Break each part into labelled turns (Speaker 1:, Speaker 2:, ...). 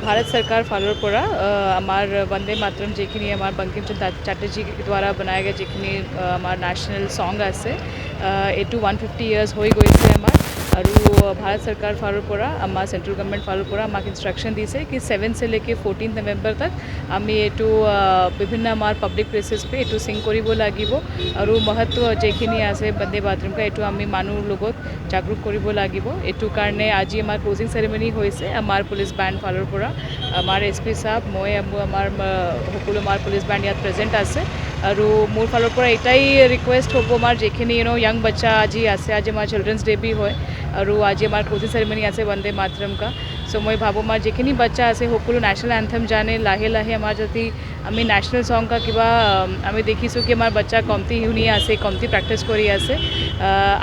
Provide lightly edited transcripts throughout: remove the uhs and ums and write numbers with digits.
Speaker 1: भारत सरकार फालोर पड़ा हमार वंदे मातरम जेखिनि हमार बंकिम चंद्र चैटर्जी द्वारा बनाया गया जेखिनि हमार नेशनल सॉन्ग आछे एटू 150 ইয়ার্স হয়ে গৈছে আমার और भारत सरकार फालोर पड़ा हमार सेंट्रल गवर्नमेंट फालोर पड़ा हमारे इंस्ट्रक्शन दीसे कि 7 से लेके 14 नवेम्बर तक आमी एटू विभिन्न हमार पब्लिक प्लेसेस पे एटू सिंग करिब लागिब और महत्व जेखिनि आछे वंदे मातरम का एटू आमी मानुर लोगत जागरूक करिब लागिब एटू कारणे आज हमार क्लोजिंग सेरेमनी होइसे हमार पुलिस बैंड फालोर पड़ा हमार एसपी साहब मैं हमार सकलो हमार पुलिस बैंड इतना प्रेजेंट आछे और मोर फालोर पड़ा एटाई रिक्वेस्ट होबो हमार जेखिनि यंग बच्चा आज आछे आज हमार चिल्ड्रेन्स डे भी হয় और आज हमार क्लोजिंग सेरेमनी आछे वंदे मातरम का सो मैं भाबो हमार जेखिनि बच्चा आछे सकलो नेशनल एंथम जाने लाहे लाहे हमार जति आमी नेशनल सॉन्ग का किबा आमी देखिसो कि हमार बच्चा कमती शुनी आछे कमती प्रैक्टिस करी आछे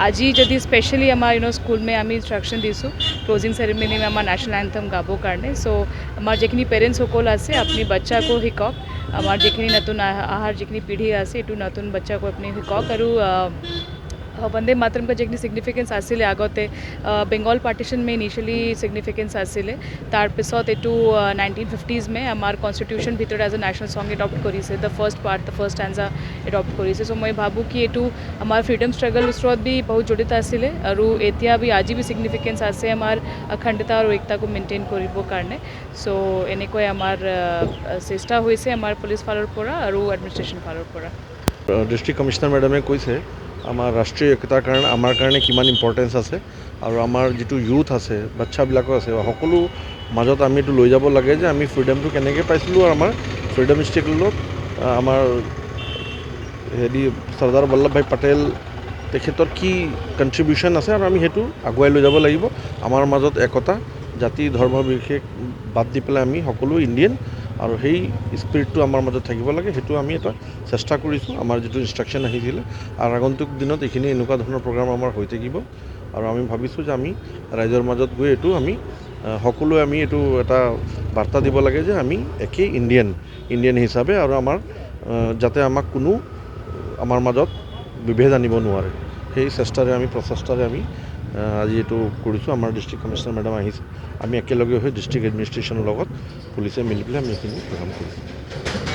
Speaker 1: आज जदि स्पेशली हमार स्कूल में आमी इंस्ट्रक्शन दिसो क्लोजिंग सेरेमनी में हमार नेशनल एंथम गाबो कारणे सो हमार जेखिनि पेरेंट्स सकल आछे अपनी बच्चा को शिকক हमार जेखिनि नतुन आहार जेखिनि पीढ़ी आछे एटू नतुन बच्चा को अपनी शिকক और वंदे मातरम का जेखिनि सिग्निफिकेन्स आছিলে आगते बेंगल पार्टिशन में इनिशियली सिग्निफिकेन्स आছিলে तार पिছত एटू 1950s में हमार कन्स्टिट्यूशन भितर as a national song adopt करिसे the first part the first stanza adopt करिसे सो मैं भाबू कि एटू हमार फ्रीडम स्ट्रगल उसरत भी बहुत जड़ित आছিলে और एतिया भी आज भी सिग्निफिकेन्स आछे हमार अखंडता और एकता को मेनटेन करिब कारणे सो एनेকৈ हमार चेष्टा होइसे हमार पुलिस फालोर पड़ा और एडमिनिस्ट्रेशन फालोर पड़ा
Speaker 2: डिस्ट्रिक्ट कमिशनार मेडामे কৈছে आमार राष्ट्रीय एकतार कारण आमार कारण किमान इम्पर्टेन्स आछे और आमार जितु यूथ आछे बाच्चाबिलाको आछे सकलो মাজত आमी एटू লৈ যাব লাগে जे आमी फ्रीडमटो केनेকৈ पाइছিলোঁ और आमार फ्रीडम स्ट्रागলত आमार हेरि सरदार वल्लभ भाई पटेल तेखेतर की कन्ट्रिब्यूशन आछे और आमी हेतु आगुवाई লৈ যাব লাগিব आमार মাজত एकता जाति धर्म विशेष बाद दी पेলাই आमी सकलो इंडियन और সেই स्पिरिटটো आमार মাজত থাকিব লাগে हेतु आमी এটা চেষ্টা কৰিছোঁ आमार जितु इन्स्ट्रक्शन আহিছিলে और आगन्तुक दिনত এইখিনি এনেকুৱা ধৰণৰ প্ৰগ্ৰাম आमार হৈ থাকিব और आमी भाविছোঁ যে আমি ৰাইজৰ মাজত গৈ এইটো আমি সকলোৱে আমি এইটো এটা বাৰ্তা দিব লাগে যে আমি একেই ইণ্ডিয়ান হিচাপে আৰু আমাৰ যাতে আমাক কোনো আমাৰ মাজত বিভেদ আনিব নোৱাৰে সেই চেষ্টাৰে আমি প্ৰচেষ্টাৰে আমি আজি এইটো কৰিছোঁ আমাৰ ডিষ্ট্ৰিক্ট কমিশনাৰ মেডাম আহিছে আমি একেলগে হৈ ডিষ্ট্ৰিক্ট এডমিনিষ্ট্ৰেশ্যনৰ লগত পুলিচে মিলি পেলাই আমি এইখিনি কাম কৰিছোঁ।